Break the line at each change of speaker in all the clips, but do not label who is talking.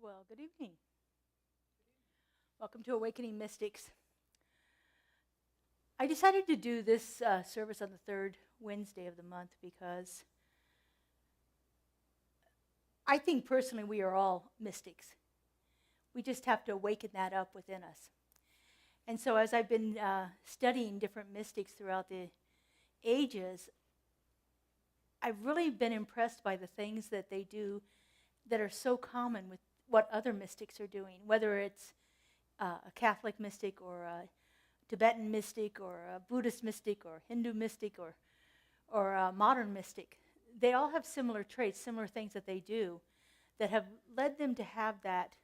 Well, good evening. Welcome to Awakening Mystics. I decided to do this service on the third Wednesday of the month because I think personally we are all mystics. We just have to awaken that up within us. And so as I've been studying different mystics throughout the ages, I've really been impressed by the things that they do that are so common with what other mystics are doing, whether it's a Catholic mystic or a Tibetan mystic or a Buddhist mystic or Hindu mystic or a modern mystic. They all have similar traits, similar things that they do that have led them to have that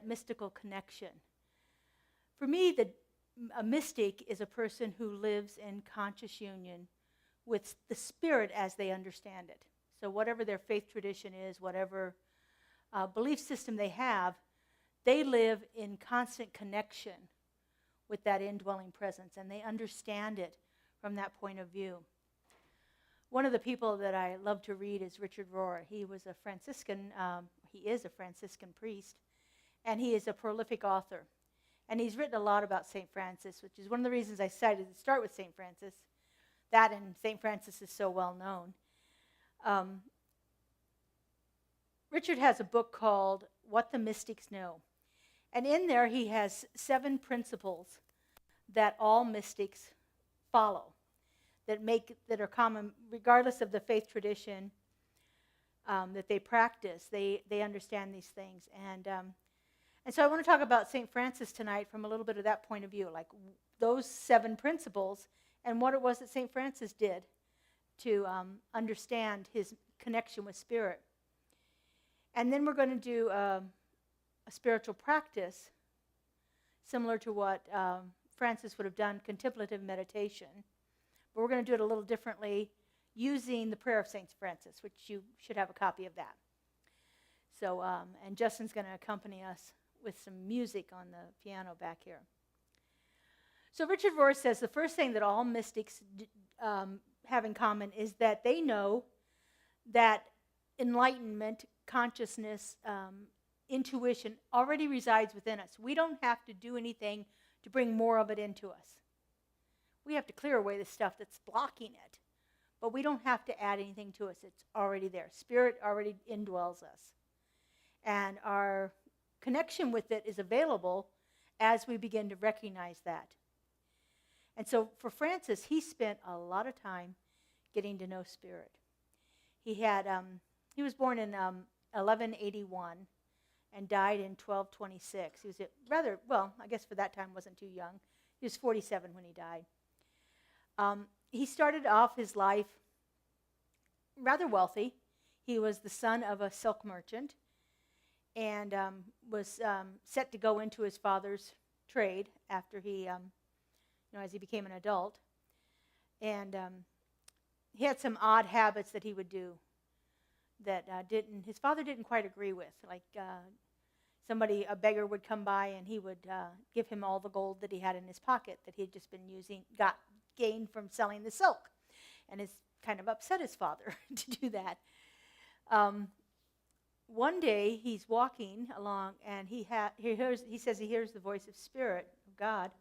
mystical connection. For me, a mystic is a person who lives in conscious union with the spirit as they understand it. So whatever their faith tradition is, whatever belief system they have, they live in constant connection with that indwelling presence, and they understand it from that point of view. One of the people that I love to read is Richard Rohr. He was a Franciscan, he is a Franciscan priest, and he is a prolific author. And he's written a lot about St. Francis, which is one of the reasons I decided to start with St. Francis. That and St. Francis is so well known. Richard has a book called What the Mystics Know. And in there he has 7 principles that all mystics follow, that are common regardless of the faith tradition that they practice. They understand these things. And so I want to talk about St. Francis tonight from a little bit of that point of view, like those 7 principles and what it was that St. Francis did to understand his connection with spirit. And then we're going to do a spiritual practice similar to what Francis would have done, contemplative meditation. But we're going to do it a little differently using the prayer of St. Francis, which you should have a copy of that. So, and Justin's going to accompany us with some music on the piano back here. So Richard Rohr says the first thing that all mystics have in common is that they know that enlightenment, consciousness, intuition already resides within us. We don't have to do anything to bring more of it into us. We have to clear away the stuff that's blocking it, but we don't have to add anything to us. It's already there. Spirit already indwells us. And our connection with it is available as we begin to recognize that. And so for Francis, he spent a lot of time getting to know spirit. He was born in 1181 and died in 1226. He was rather, well, I guess for that time wasn't too young. He was 47 when he died. He started off his life rather wealthy. He was the son of a silk merchant and was set to go into his father's trade after he, as he became an adult. And he had some odd habits that he would do that his father didn't quite agree with. Like a beggar would come by and he would give him all the gold that he had in his pocket that he had just been gained from selling the silk. And it's kind of upset his father to do that. One day he's walking along and he says he hears the voice of Spirit, of God,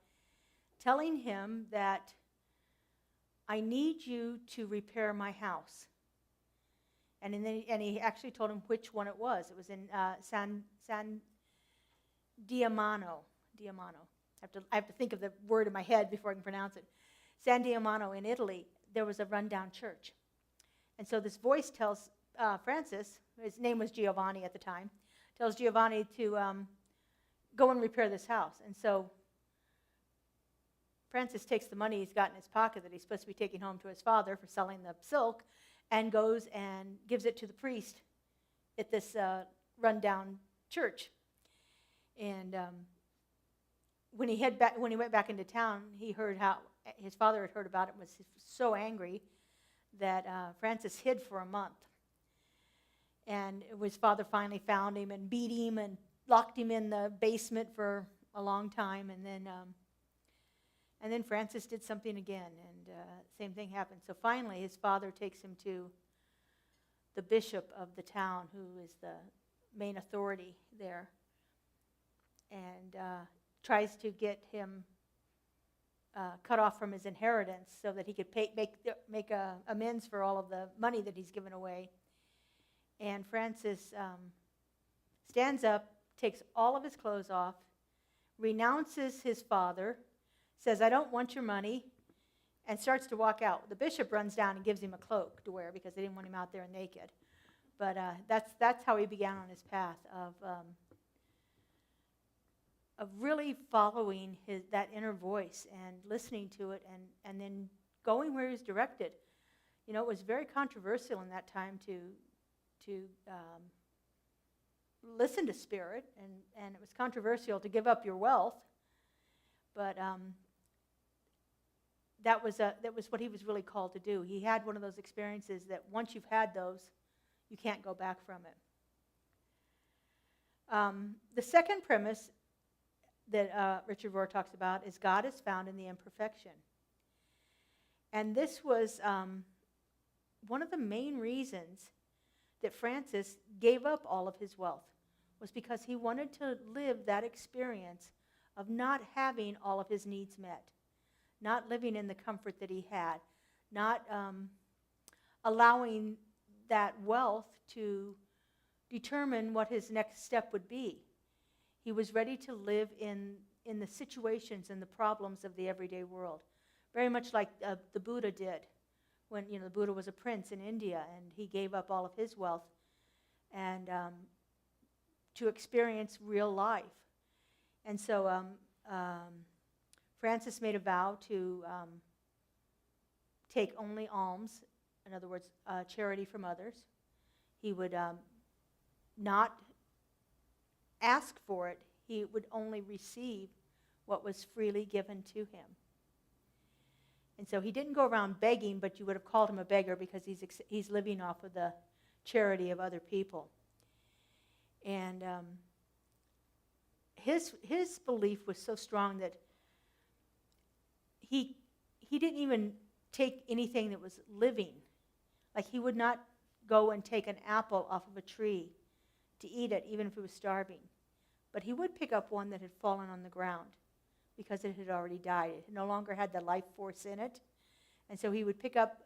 telling him that I need you to repair my house. And he actually told him which one it was. It was in San Diamano. I have to think of the word in my head before I can pronounce it. San Diamano in Italy, there was a rundown church. And so this voice tells Francis, his name was Giovanni at the time, tells Giovanni to go and repair this house. And so Francis takes the money he's got in his pocket that he's supposed to be taking home to his father for selling the silk and goes and gives it to the priest at this rundown church. And when he went back into town, he heard how his father had heard about it and was so angry that Francis hid for a month. And his father finally found him and beat him and locked him in the basement for a long time. And then Francis did something again, and same thing happened. So finally, his father takes him to the bishop of the town, who is the main authority there, and tries to get him cut off from his inheritance so that he could make amends for all of the money that he's given away. And Francis stands up, takes all of his clothes off, renounces his father, says, "I don't want your money," and starts to walk out. The bishop runs down and gives him a cloak to wear because they didn't want him out there naked. But that's how he began on his path of really following that inner voice and listening to it and then going where he was directed. You know, it was very controversial in that time to listen to Spirit, and it was controversial to give up your wealth, but that was what he was really called to do. He had one of those experiences that once you've had those, you can't go back from it. The second premise that Richard Rohr talks about is God is found in the imperfection. And this was one of the main reasons that Francis gave up all of his wealth, was because he wanted to live that experience of not having all of his needs met, not living in the comfort that he had, not allowing that wealth to determine what his next step would be. He was ready to live in the situations and the problems of the everyday world, very much like the Buddha did when, you know, the Buddha was a prince in India, and he gave up all of his wealth and to experience real life. And so Francis made a vow to take only alms, in other words, charity from others. He would not ask for it. He would only receive what was freely given to him. And so he didn't go around begging, but you would have called him a beggar because he's living off of the charity of other people. And his belief was so strong that he didn't even take anything that was living. Like, he would not go and take an apple off of a tree to eat it, even if it was starving. But he would pick up one that had fallen on the ground because it had already died. It no longer had the life force in it. And so he would pick up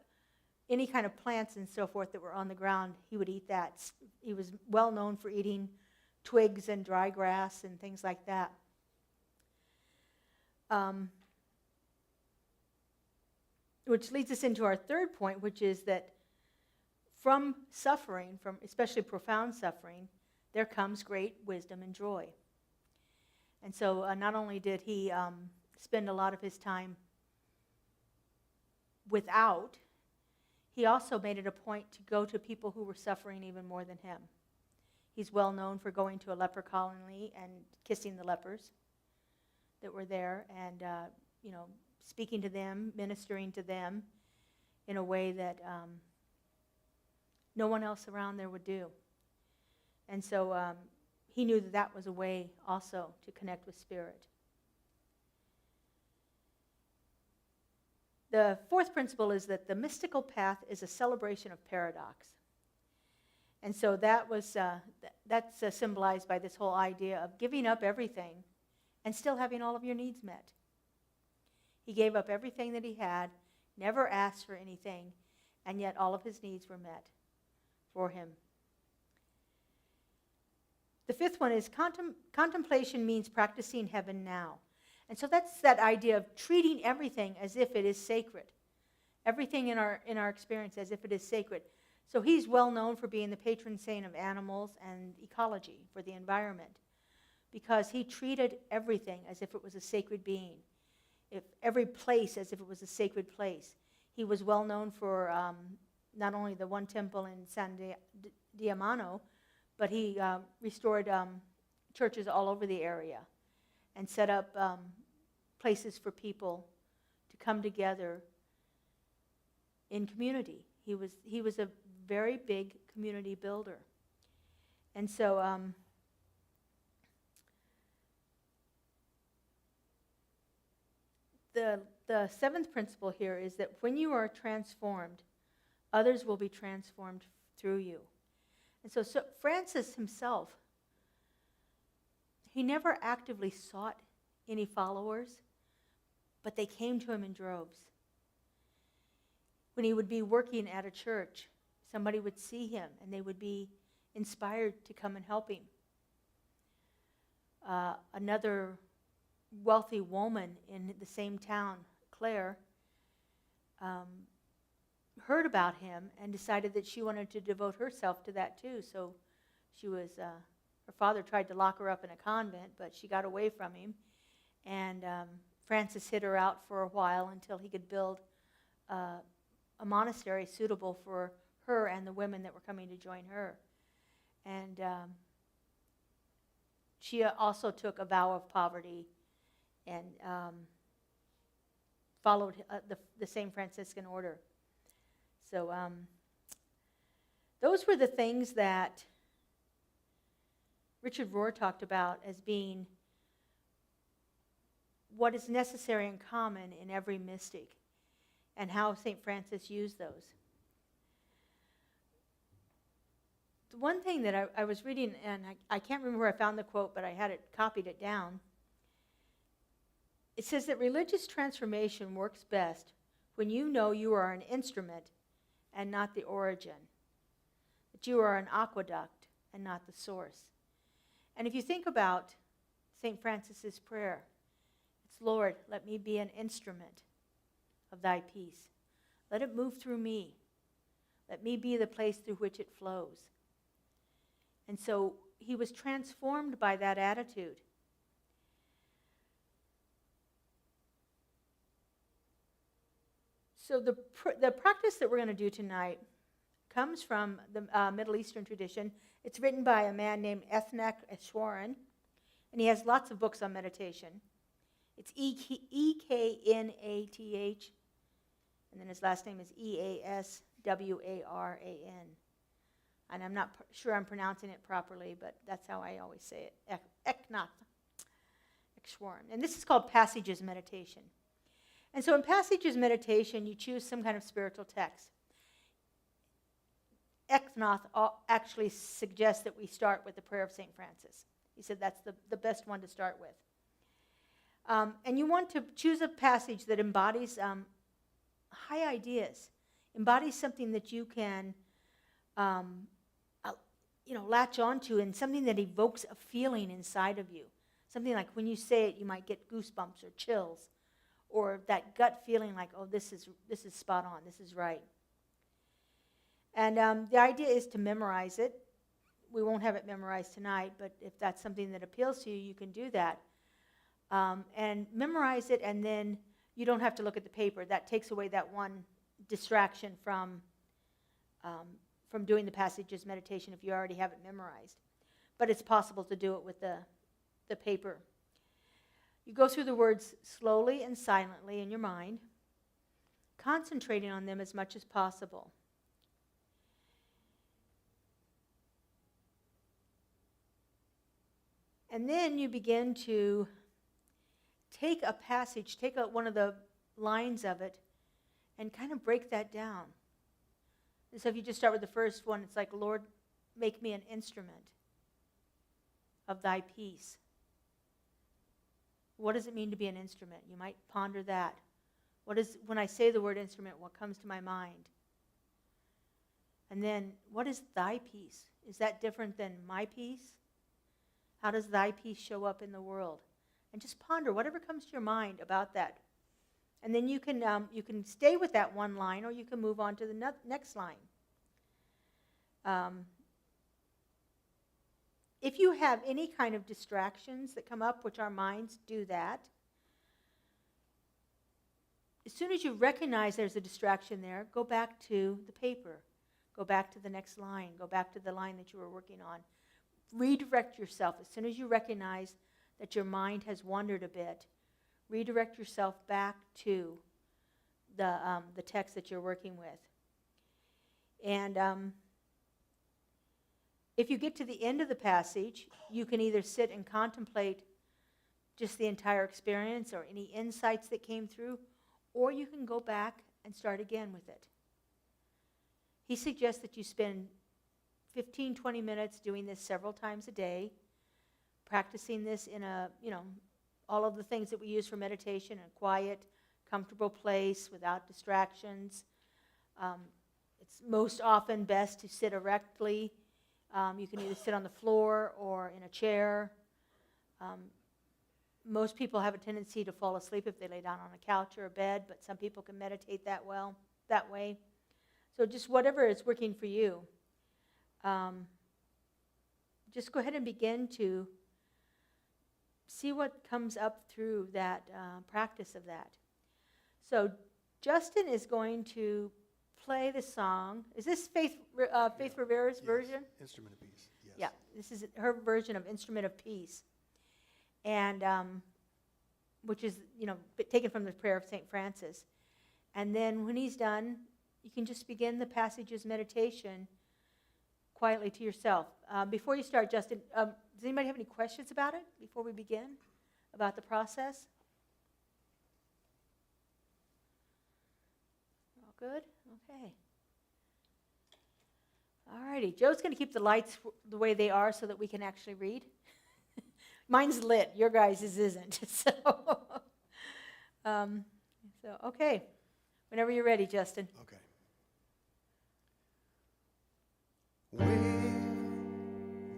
any kind of plants and so forth that were on the ground. He would eat that. He was well known for eating twigs and dry grass and things like that. Which leads us into our third point, which is that from suffering, from especially profound suffering, there comes great wisdom and joy. And so not only did he spend a lot of his time without, he also made it a point to go to people who were suffering even more than him. He's well known for going to a leper colony and kissing the lepers that were there and, speaking to them, ministering to them in a way that no one else around there would do. And so he knew that that was a way also to connect with Spirit. The fourth principle is that the mystical path is a celebration of paradox. And so that's symbolized by this whole idea of giving up everything and still having all of your needs met. He gave up everything that he had, never asked for anything, and yet all of his needs were met for him. The fifth one is contemplation means practicing heaven now. And so that's that idea of treating everything as if it is sacred. Everything in our experience as if it is sacred. So he's well known for being the patron saint of animals and ecology, for the environment, because he treated everything as if it was a sacred being, every place as if it was a sacred place. He was well known for not only the one temple in San Damiano, but he restored churches all over the area and set up places for people to come together in community. He was a very big community builder. And so the seventh principle here is that when you are transformed, others will be transformed through you. And so Francis himself He never actively sought any followers, but they came to him in droves. When he would be working at a church, somebody would see him and they would be inspired to come and help him. Another wealthy woman in the same town, Claire, heard about him and decided that she wanted to devote herself to that too. So she was, her father tried to lock her up in a convent, but she got away from him. And Francis hid her out for a while until he could build a monastery suitable for her and the women that were coming to join her. And she also took a vow of poverty and followed the same Franciscan order. So those were the things that Richard Rohr talked about as being what is necessary and common in every mystic, and how St. Francis used those. The one thing that I was reading, and I can't remember where I found the quote, but I had it copied it down. It says that religious transformation works best when you know you are an instrument and not the origin, that you are an aqueduct and not the source. And if you think about St. Francis's prayer, it's, Lord, let me be an instrument of thy peace. Let it move through me. Let me be the place through which it flows. And so he was transformed by that attitude. So the practice that we're going to do tonight comes from the Middle Eastern tradition. It's written by a man named Ethnak Eshwaran, and he has lots of books on meditation. It's Eknath, and then his last name is Easwaran. And I'm not sure I'm pronouncing it properly, but that's how I always say it, Eknath Eshwaran. And this is called Passages Meditation. And so in Passages Meditation, you choose some kind of spiritual text. Eknath actually suggests that we start with the prayer of St. Francis. He said that's the best one to start with. And you want to choose a passage that embodies high ideas, embodies something that you can latch onto, and something that evokes a feeling inside of you. Something like when you say it, you might get goosebumps or chills, or that gut feeling like, oh, this is spot on, this is right. And the idea is to memorize it. We won't have it memorized tonight, but if that's something that appeals to you, you can do that. And memorize it, and then you don't have to look at the paper. That takes away that one distraction from doing the Passages Meditation if you already have it memorized. But it's possible to do it with the paper. You go through the words slowly and silently in your mind, concentrating on them as much as possible. And then you begin to take a passage, take one of the lines of it, and kind of break that down. And so if you just start with the first one, it's like, Lord, make me an instrument of thy peace. What does it mean to be an instrument? You might ponder that. When I say the word instrument, what comes to my mind? And then, what is thy peace? Is that different than my peace? How does thy peace show up in the world? And just ponder whatever comes to your mind about that. And then you can stay with that one line, or you can move on to the next line. If you have any kind of distractions that come up, which our minds do that, as soon as you recognize there's a distraction there, go back to the paper. Go back to the next line. Go back to the line that you were working on. Redirect yourself. As soon as you recognize that your mind has wandered a bit, redirect yourself back to the text that you're working with. And if you get to the end of the passage, you can either sit and contemplate just the entire experience or any insights that came through, or you can go back and start again with it. He suggests that you spend 15, 20 minutes doing this several times a day, practicing this in all of the things that we use for meditation, in a quiet, comfortable place without distractions. It's most often best to sit erectly. You can either sit on the floor or in a chair. Most people have a tendency to fall asleep if they lay down on a couch or a bed, but some people can meditate that way. So just whatever is working for you. Just go ahead and begin to see what comes up through that practice of that. So Justin is going to play the song. Is this Faith Rivera's version?
Instrument of Peace, yes.
Yeah, this is her version of Instrument of Peace, and which is, taken from the prayer of St. Francis. And then when he's done, you can just begin the passage's meditation quietly to yourself. Before you start, Justin, does anybody have any questions about it before we begin, about the process? All good? Okay. All righty. Joe's going to keep the lights the way they are so that we can actually read. Mine's lit. Your guys' isn't. So, okay. Whenever you're ready, Justin.
Okay. Where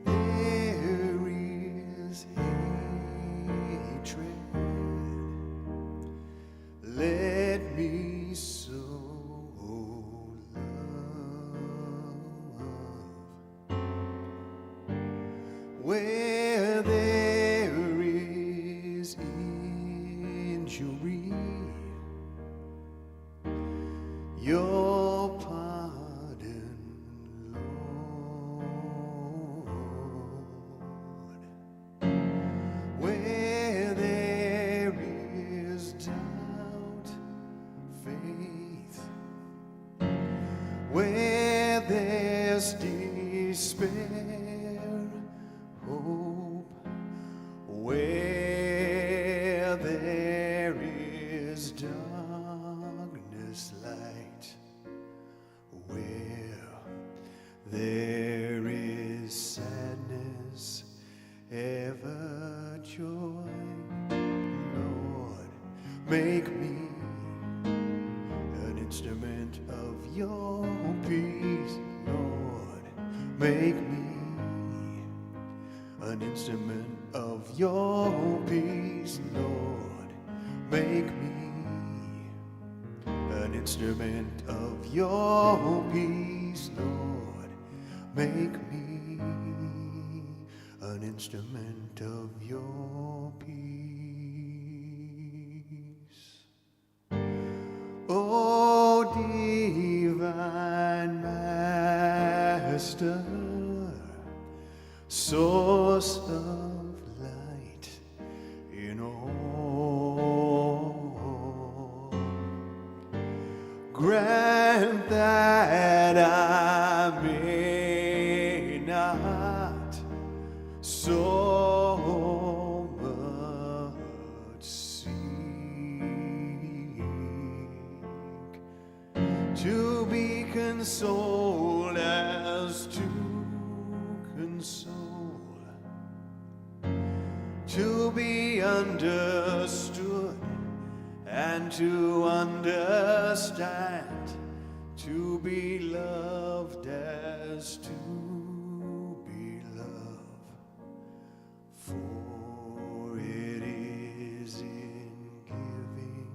there is hatred, let me sow love. Where there is injury, your pardon, Lord. Where there is doubt, faith. Where there's despair, hope. Where there is darkness, light. Where there is sadness, ever joy. Lord, make me an instrument of your peace. Lord, make me an instrument of your peace. Lord, make me an instrument of your peace. Lord, make me an instrument of your peace. O divine Master, source of light in all, grant that I may not so much seek to be consoled as to console, to be understood and to understand, to be loved as to be loved. For it is in giving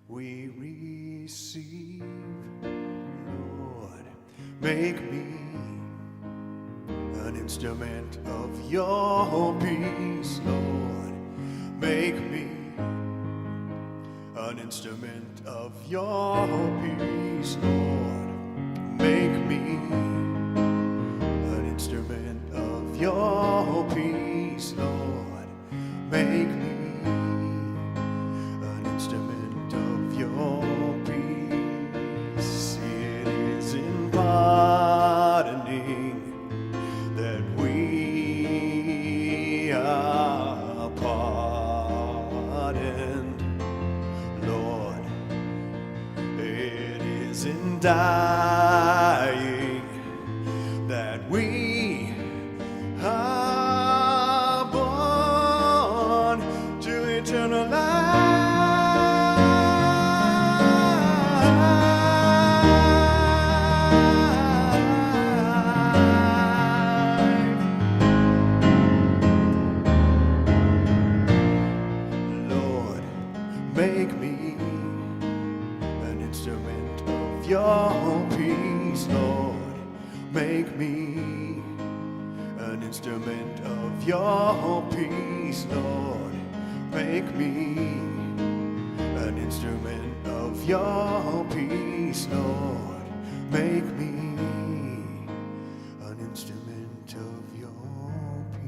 we receive. Lord, make me an instrument of your peace. Lord, make me an instrument of your peace. Lord, make me an instrument of your peace. Lord, make me an instrument of your peace. It is in pardoning that we are pardoned. Lord, it is in dying that we are born. eternal life. Lord, make me an instrument of your peace. Lord, make me an instrument of your peace. Lord, make me an instrument of your peace. Lord, make me an instrument of your peace.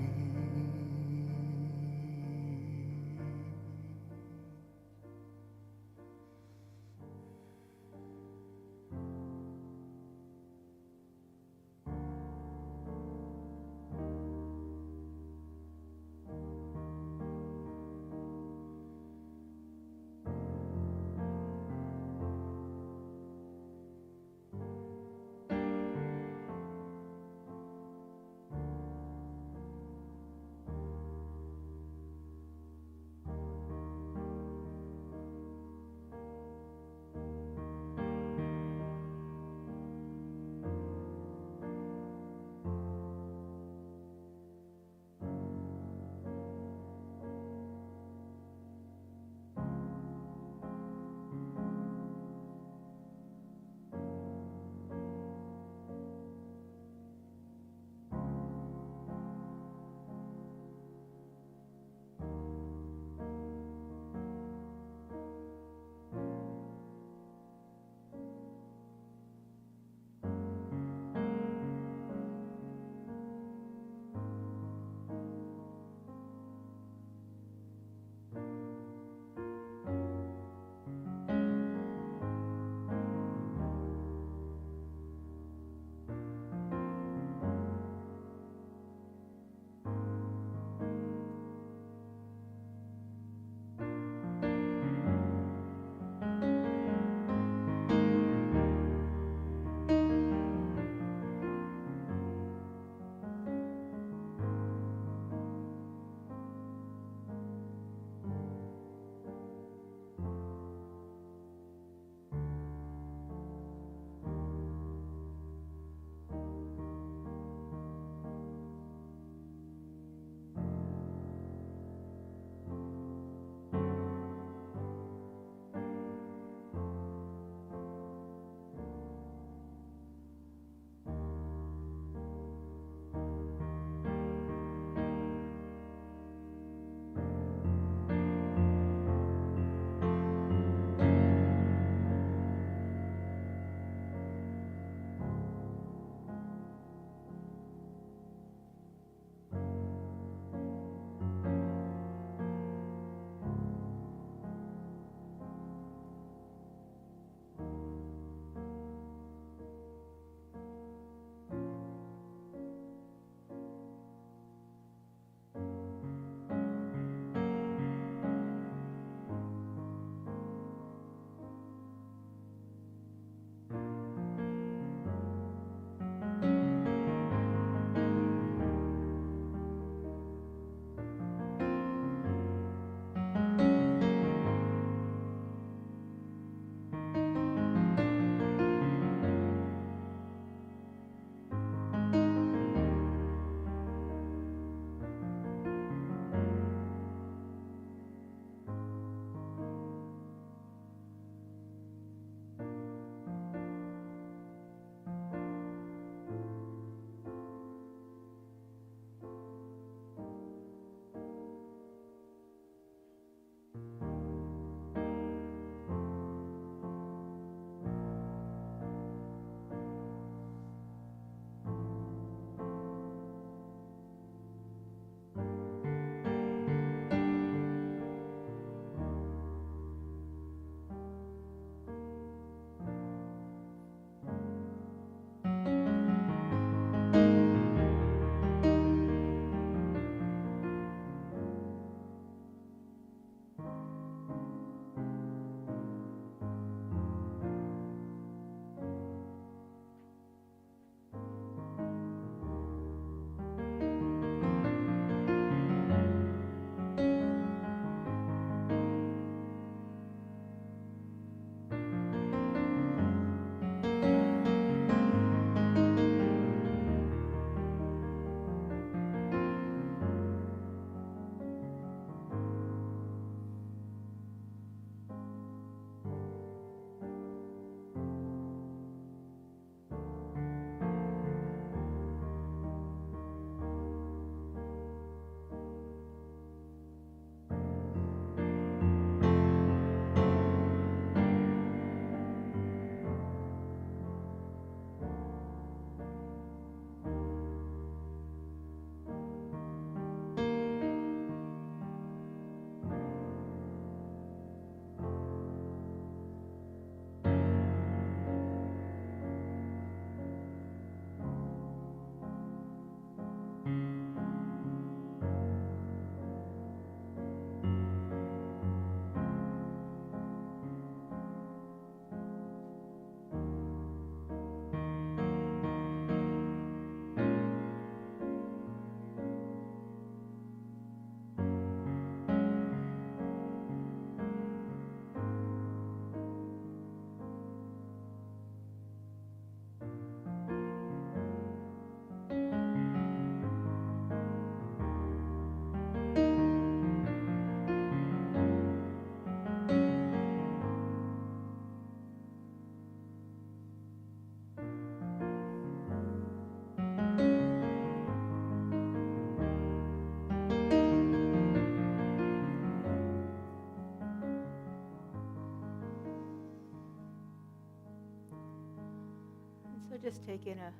just take in a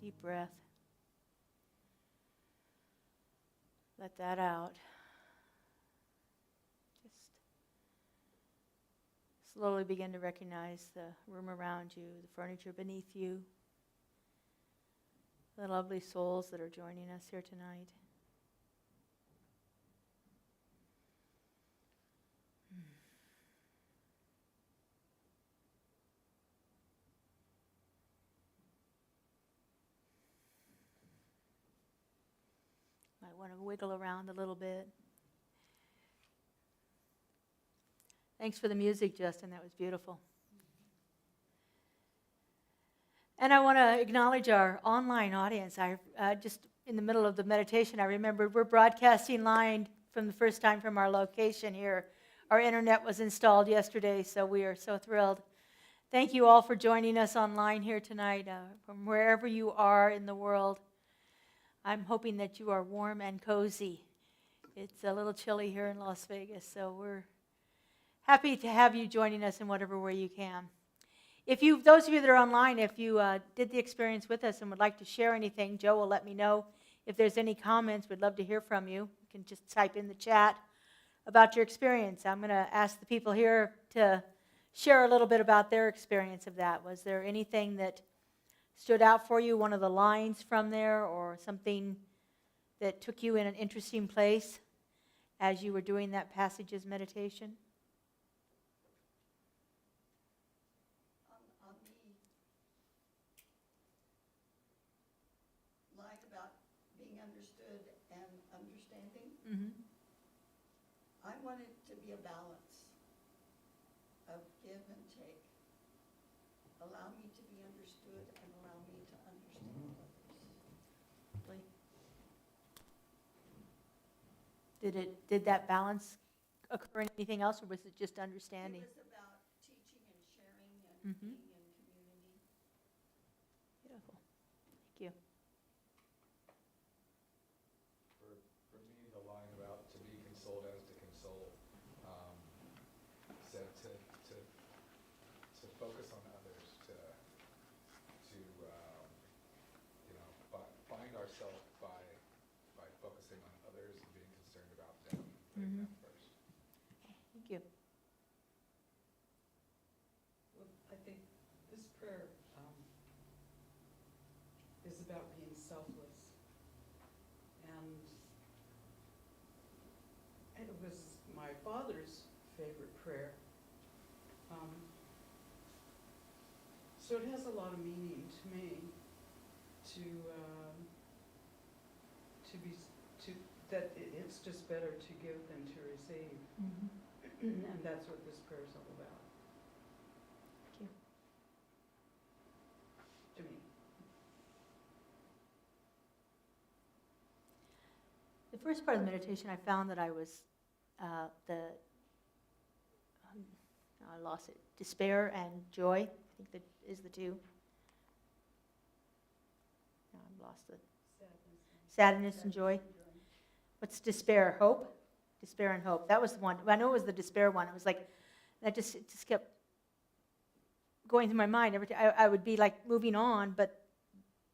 deep breath. Let that out. Just slowly begin to recognize the room around you, the furniture beneath you, the lovely souls that are joining us here tonight. Might want to wiggle around a little bit. Thanks for the music, Justin. That was beautiful. And I want to acknowledge our online audience. I just in the middle of the meditation, I remembered we're broadcasting live from the first time from our location here. Our internet was installed yesterday, so we are so thrilled. Thank you all for joining us online here tonight, from wherever you are in the world. I'm hoping that you are warm and cozy. It's a little chilly here in Las Vegas, so we're happy to have you joining us in whatever way you can. Those of you that are online, if you did the experience with us and would like to share anything, Joe will let me know. If there's any comments, we'd love to hear from you. You can just type in the chat about your experience. I'm going to ask the people here to share a little bit about their experience of that. Was there anything that stood out for you, one of the lines from there, or something that took you in an interesting place as you were doing that passage's meditation?
On the line about being understood and understanding,
Mm-hmm.
I want it to be a balance of give and take. Allow me to be understood and allow me to understand others.
Did that balance occur in anything else, or was it just understanding?
It was about teaching and sharing and
Mhm.
being in community.
Beautiful. Thank you.
For me, the line about to be consoled as to console, said to focus on others, to find ourselves by focusing on others and being concerned about them, putting them first.
Thank you.
Well, I think this prayer is about being selfless. And it was my father's favorite prayer. So it has a lot of meaning to me that it's just better to give than to receive.
Mm-hmm.
And that's what this prayer is all about.
Thank you.
To me.
The first part of the meditation, I found that I was I lost it. Despair and joy. I think that is the two. No, I've lost it. Sadness and joy. What's despair? Hope? Despair and hope. That was the one. I know it was the despair one. It was like, it just kept going through my mind. Every time I would be like moving on, but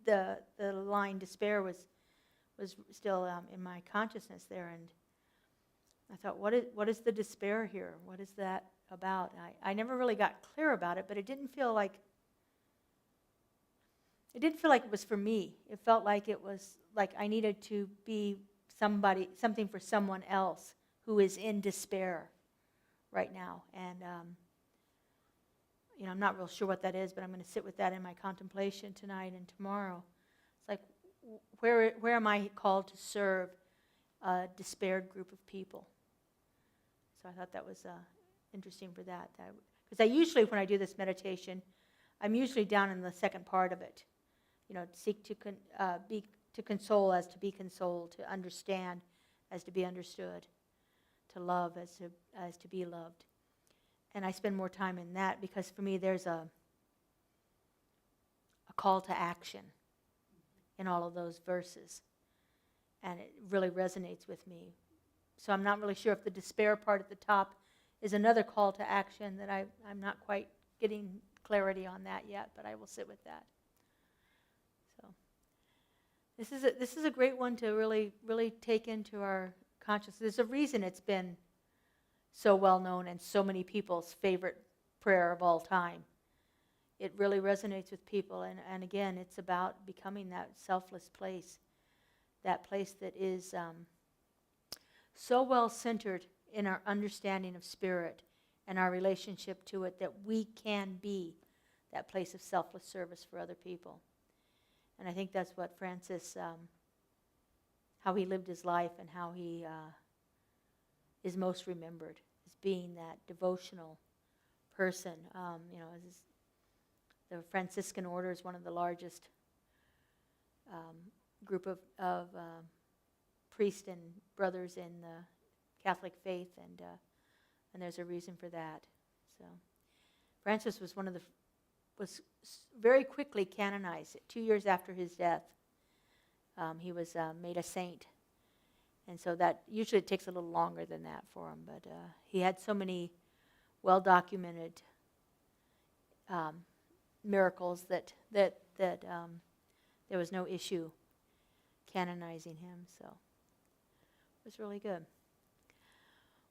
the line despair was still in my consciousness there. And I thought, what is the despair here? What is that about? I never really got clear about it, but it didn't feel like it was for me. It felt like it was like I needed to be something for someone else who is in despair right now. And I'm not real sure what that is, but I'm going to sit with that in my contemplation tonight and tomorrow. It's like, where am I called to serve a despaired group of people? So I thought that was interesting for that. Because I usually, when I do this meditation, I'm usually down in the second part of it. Seek to console as to be consoled, to understand as to be understood, to love as to be loved. And I spend more time in that because for me there's a call to action in all of those verses. And it really resonates with me. So I'm not really sure if the despair part at the top is another call to action that I'm not quite getting clarity on that yet, but I will sit with that. This is a great one to really take into our consciousness. There's a reason it's been so well known and so many people's favorite prayer of all time. It really resonates with people, and again, it's about becoming that selfless place, that place that is so well centered in our understanding of spirit and our relationship to it that we can be that place of selfless service for other people. And I think that's what Francis, how he lived his life and how he is most remembered, as being that devotional person. The Franciscan order is one of the largest group of priests and brothers in the Catholic faith, and there's a reason for that. So, Francis was very quickly canonized. 2 years after his death, he was made a saint, and so that usually it takes a little longer than that for him. But he had so many well-documented miracles that there was no issue canonizing him. So it was really good.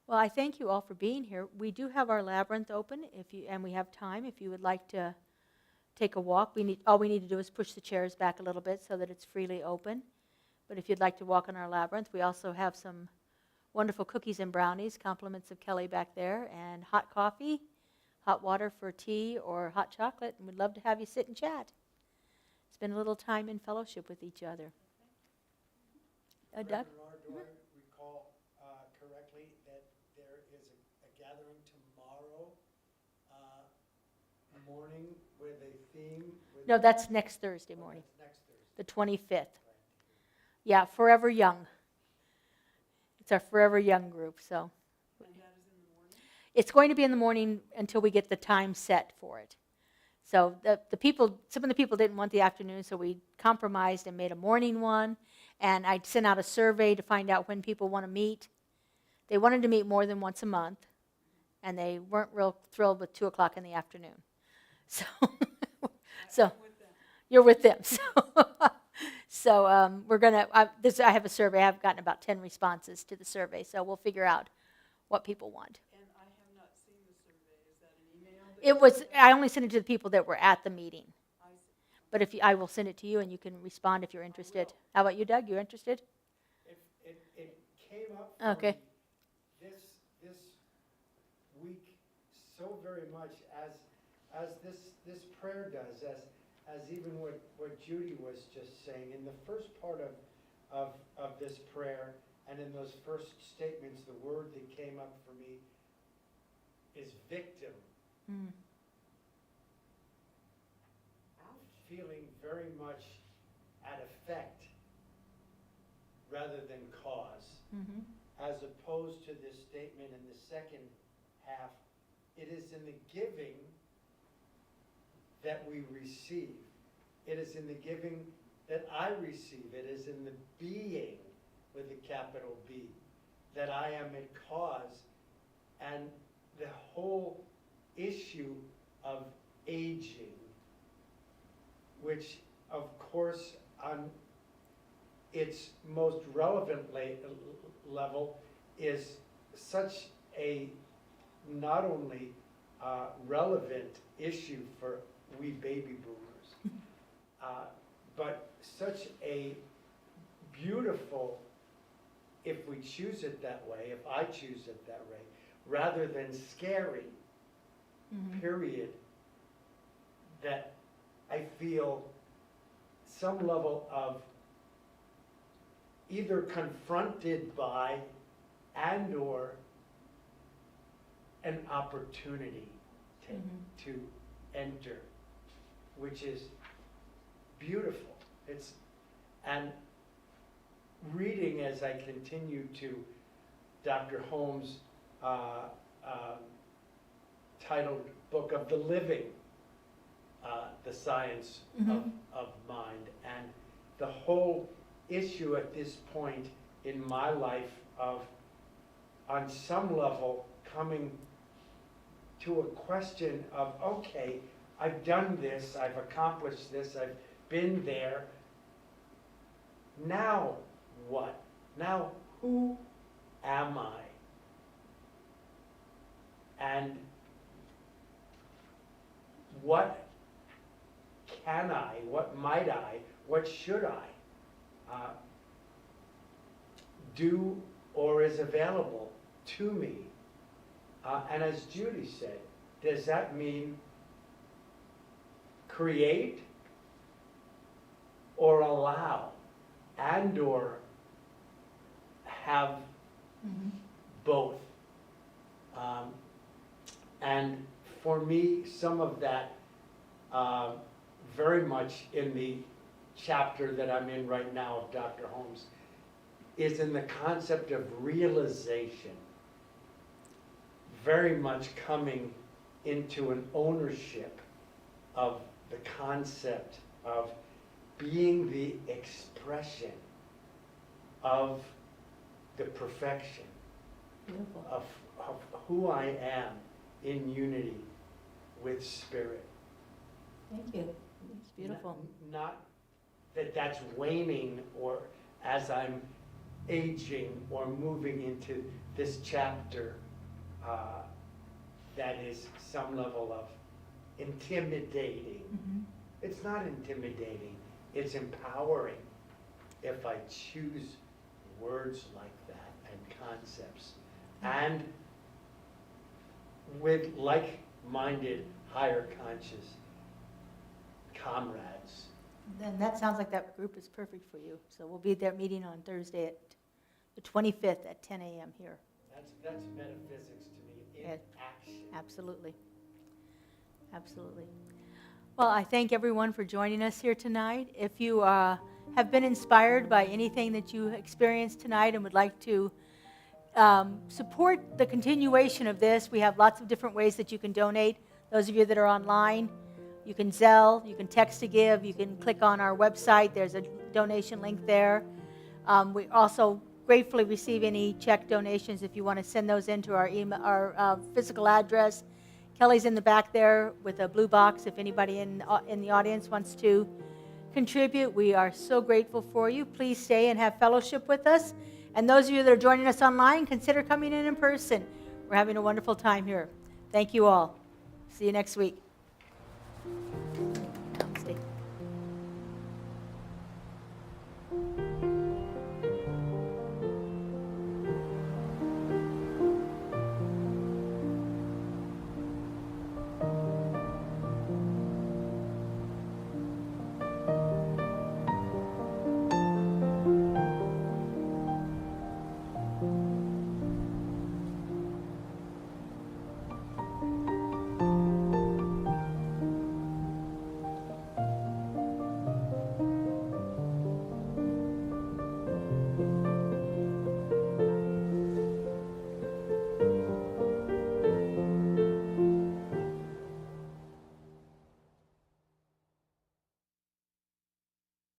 Well, I thank you all for being here. We do have our labyrinth open, and we have time if you would like to take a walk. All we need to do is push the chairs back a little bit so that it's freely open. But if you'd like to walk in our labyrinth, we also have some wonderful cookies and brownies, compliments of Kelly back there, and hot coffee, hot water for tea, or hot chocolate, and we'd love to have you sit and chat. Spend a little time in fellowship with each other. Doug?
Reverend Laura, do I recall correctly that there is a gathering tomorrow morning with a theme?
No, that's next Thursday morning,
Next Thursday.
the 25th. Yeah, Forever Young. It's our Forever Young group, so.
And that is in the morning?
It's going to be in the morning until we get the time set for it. So some of the people didn't want the afternoon, so we compromised and made a morning one. And I sent out a survey to find out when people want to meet. They wanted to meet more than once a month, and they weren't real thrilled with 2 o'clock in the afternoon. So, so
I'm with them.
you're with them. So we're gonna. I have a survey. I've gotten about 10 responses to the survey, so we'll figure out what people want.
And I have not seen the survey. Is that an email? that you sent?
I only sent it to the people that were at the meeting.
I see.
But I will send it to you, and you can respond if you're interested. How about you, Doug? You interested?
It came up for
Okay.
me this week so very much as this prayer does, as even what Judy was just saying. In the first part of this prayer, and in those first statements, the word that came up for me is victim.
Mm.
Feeling very much at effect rather than cause,
Mm-hmm.
as opposed to this statement in the second half, it is in the giving that we receive. It is in the giving that I receive. It is in the being, with a capital B, that I am a cause. And the whole issue of aging, which of course on its most relevant level is such a not only relevant issue for we baby boomers, but such a beautiful, if we choose it that way, if I choose it that way, rather than scary,
Mm-hmm.
period, that I feel some level of either confronted by and or an opportunity to enter, which is beautiful. And reading as I continue to Dr. Holmes' titled Book of the Living, the Science of Mind, and the whole issue at this point in my life of, on some level, coming to a question of, okay, I've done this, I've accomplished this, I've been there. now what? Now who am I? And what can I, what might I, what should I do or is available to me? And as Judy said, does that mean create or allow and or have both? And for me, some of that very much in the chapter that I'm in right now of Dr. Holmes is in the concept of realization, very much coming into an ownership of the concept of being the expression of the perfection
Beautiful.
of who I am in unity with Spirit.
Thank you. It's beautiful.
Not that that's waning or as I'm aging or moving into this chapter that is some level of intimidating. It's not intimidating, it's empowering if I choose words like that and concepts. And with like-minded, higher conscious comrades.
Then that sounds like that group is perfect for you. So we'll be there meeting on Thursday at the 25th at 10 a.m. here.
That's metaphysics to me in
Yeah.
action.
Absolutely. Absolutely. Well, I thank everyone for joining us here tonight. If you have been inspired by anything that you experienced tonight and would like to support the continuation of this, we have lots of different ways that you can donate. Those of you that are online, you can Zelle, you can text to give, you can click on our website. There's a donation link there. We also gratefully receive any check donations if you want to send those into our email, our physical address. Kelly's in the back there with a blue box if anybody in the audience wants to contribute. We are so grateful for you. Please stay and have fellowship with us. And those of you that are joining us online, consider coming in person. We're having a wonderful time here. Thank you all. See you next week.